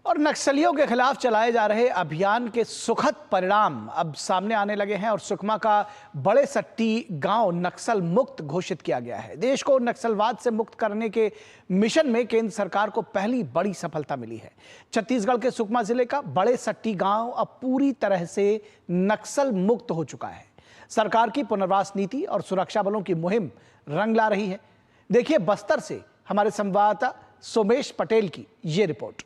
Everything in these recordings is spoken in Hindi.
और नक्सलियों के खिलाफ चलाए जा रहे अभियान के सुखद परिणाम अब सामने आने लगे हैं और सुकमा का बड़े सट्टी गांव नक्सल मुक्त घोषित किया गया है। देश को नक्सलवाद से मुक्त करने के मिशन में केंद्र सरकार को पहली बड़ी सफलता मिली है। छत्तीसगढ़ के सुकमा जिले का बड़े सट्टी गांव अब पूरी तरह से नक्सल मुक्त हो चुका है। सरकार की पुनर्वास नीति और सुरक्षा बलों की मुहिम रंग ला रही है। देखिए बस्तर से हमारे संवाददाता सोमेश पटेल की ये रिपोर्ट।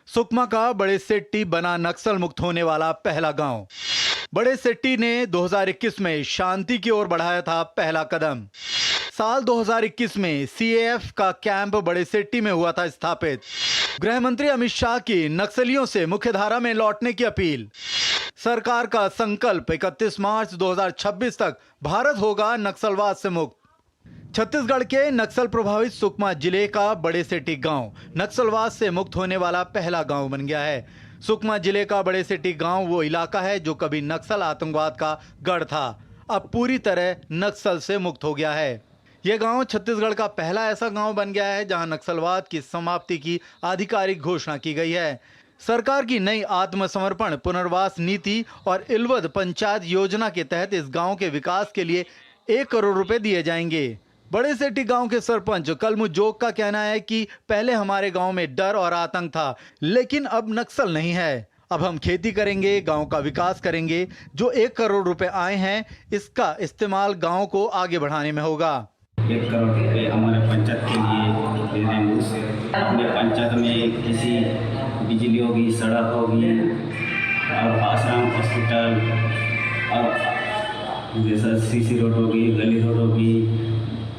सुकमा का बड़े सेट्टी बना नक्सल मुक्त होने वाला पहला गांव। बड़े सेट्टी ने 2021 में शांति की ओर बढ़ाया था पहला कदम। साल 2021 में सीएएफ का कैंप बड़े सेट्टी में हुआ था स्थापित। गृह मंत्री अमित शाह की नक्सलियों से मुख्यधारा में लौटने की अपील। सरकार का संकल्प 31 मार्च 2026 तक भारत होगा नक्सलवाद से मुक्त। छत्तीसगढ़ के नक्सल प्रभावित सुकमा जिले का बड़े सेट्टी गांव नक्सलवाद से मुक्त होने वाला पहला गांव बन गया है। सुकमा जिले का बड़े सेट्टी गांव वो इलाका है जो कभी नक्सल आतंकवाद का गढ़ था, अब पूरी तरह नक्सल से मुक्त हो गया है। यह गांव छत्तीसगढ़ का पहला ऐसा गांव बन गया है जहां नक्सलवाद की समाप्ति की आधिकारिक घोषणा की गई है। सरकार की नई आत्मसमर्पण पुनर्वास नीति और इल्वद पंचायत योजना के तहत इस गांव के विकास के लिए 1 करोड़ रुपए दिए जाएंगे। बड़े सेट्टी गांव के सरपंच कलमू जोग का कहना है कि पहले हमारे गांव में डर और आतंक था, लेकिन अब नक्सल नहीं है। अब हम खेती करेंगे, गांव का विकास करेंगे। जो 1 करोड़ रुपए आए हैं इसका इस्तेमाल गांव को आगे बढ़ाने में होगा। 1 करोड़ रुपए हमारे पंचायत के लिए दे देंगे। अपने पंचायत में किसी बिजली होगी, सड़क होगी और आश्रम, हॉस्पिटल और जैसा सीसी रोड होगी, गली रोड होगी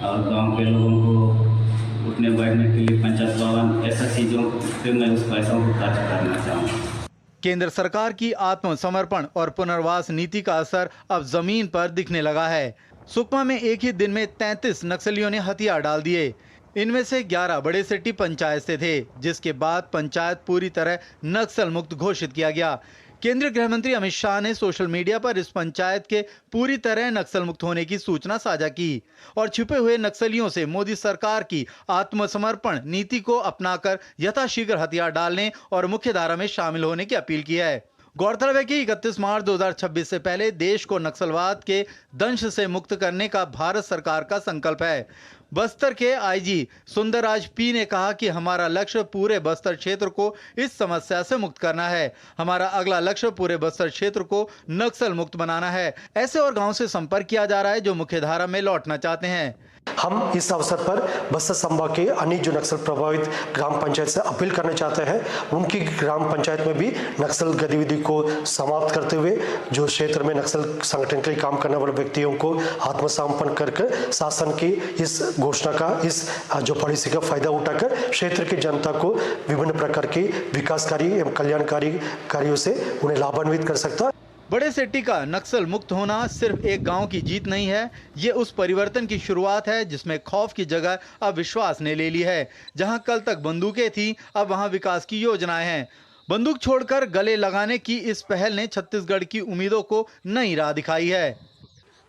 और गांव के लोगों को उठने बैठने के लिए पंचायत भवन, ऐसा चीज़ों पे मैं उस पैसों को खर्च करना चाहूँगा। केंद्र सरकार की आत्मसमर्पण और पुनर्वास नीति का असर अब जमीन पर दिखने लगा है। सुकमा में एक ही दिन में 33 नक्सलियों ने हथियार डाल दिए। इनमें से 11 बड़े सेट्टी पंचायत से थे, जिसके बाद पंचायत पूरी तरह नक्सल मुक्त घोषित किया गया। केंद्रीय गृह मंत्री अमित शाह ने सोशल मीडिया पर इस पंचायत के पूरी तरह नक्सल मुक्त होने की सूचना साझा की और छिपे हुए नक्सलियों से मोदी सरकार की आत्मसमर्पण नीति को अपनाकर यथाशीघ्र हथियार डालने और मुख्यधारा में शामिल होने की अपील की है। गौरतलब है कि 31 मार्च 2026 से पहले देश को नक्सलवाद के दंश से मुक्त करने का भारत सरकार का संकल्प है। बस्तर के आईजी सुंदरराज पी ने कहा कि हमारा लक्ष्य पूरे बस्तर क्षेत्र को इस समस्या से मुक्त करना है। हमारा अगला लक्ष्य पूरे बस्तर क्षेत्र को नक्सल मुक्त बनाना है। ऐसे और गांव से संपर्क किया जा रहा है जो मुख्यधारा में लौटना चाहते हैं। हम इस अवसर पर बस्तर संभाग के अनेक जो नक्सल प्रभावित ग्राम पंचायत से अपील करना चाहते हैं, उनकी ग्राम पंचायत में भी नक्सल गतिविधि को समाप्त करते हुए जो क्षेत्र में नक्सल संगठन के लिए काम करने वाले व्यक्तियों को आत्मसमर्पण कर शासन की इस घोषणा का, इस जो पॉलिसी का फायदा उठाकर क्षेत्र की जनता को विभिन्न प्रकार की विकासकारी एवं कल्याणकारी कार्यों से उन्हें लाभान्वित कर सकता है। बड़े सेट्टी का नक्सल मुक्त होना सिर्फ एक गांव की जीत नहीं है, ये उस परिवर्तन की शुरुआत है जिसमें खौफ की जगह अब विश्वास ने ले ली है। जहां कल तक बंदूकें थीं, अब वहां विकास की योजनाएं हैं। बंदूक छोड़कर गले लगाने की इस पहल ने छत्तीसगढ़ की उम्मीदों को नई राह दिखाई है।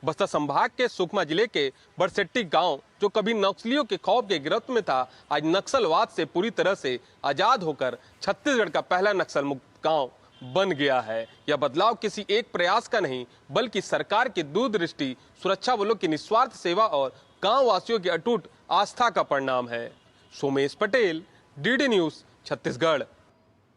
बस्तर संभाग के सुकमा जिले के बड़सेट्टी गांव जो कभी नक्सलियों के खौफ के गिरफ्त में था, आज नक्सलवाद से पूरी तरह से आजाद होकर छत्तीसगढ़ का पहला नक्सल मुक्त गांव बन गया है। यह बदलाव किसी एक प्रयास का नहीं, बल्कि सरकार की दूरदृष्टि, सुरक्षा बलों की निस्वार्थ सेवा और गांव वासियों की अटूट आस्था का परिणाम है। Somesh Patel, DD news, Chhattisgarh.